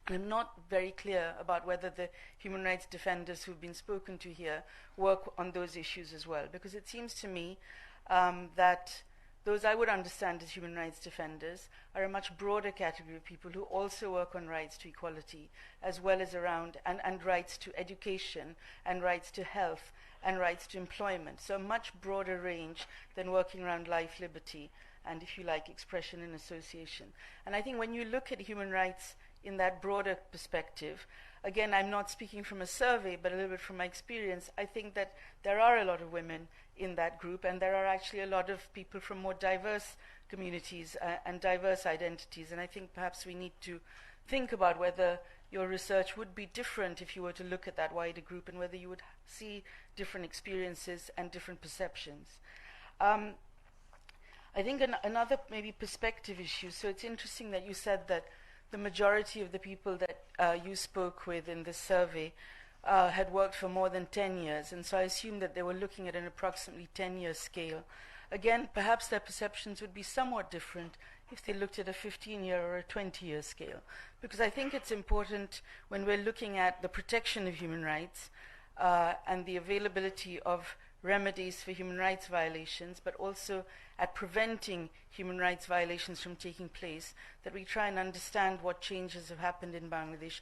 And I'm not very clear about whether the human rights defenders who've been spoken to here work on those issues as well, because it seems to me that those I would understand as human rights defenders are a much broader category of people who also work on rights to equality, as well as around, and rights to education, and rights to health, and rights to employment. So a much broader range than working around life, liberty, and, if you like, expression and association. And I think when you look at human rights in that broader perspective, again, I'm not speaking from a survey, but a little bit from my experience, I think that there are a lot of women in that group, and there are actually a lot of people from more diverse communities and diverse identities. And I think perhaps we need to think about whether your research would be different if you were to look at that wider group, and whether you would see different experiences and different perceptions. I think another maybe perspective issue, so it's interesting that you said that the majority of the people that you spoke with in this survey had worked for more than 10 years, and so I assume that they were looking at an approximately 10-year scale. Again, perhaps their perceptions would be somewhat different if they looked at a 15-year or a 20-year scale, because I think it's important when we're looking at the protection of human rights and the availability of remedies for human rights violations, but also at preventing human rights violations from taking place, that we try and understand what changes have happened in Bangladesh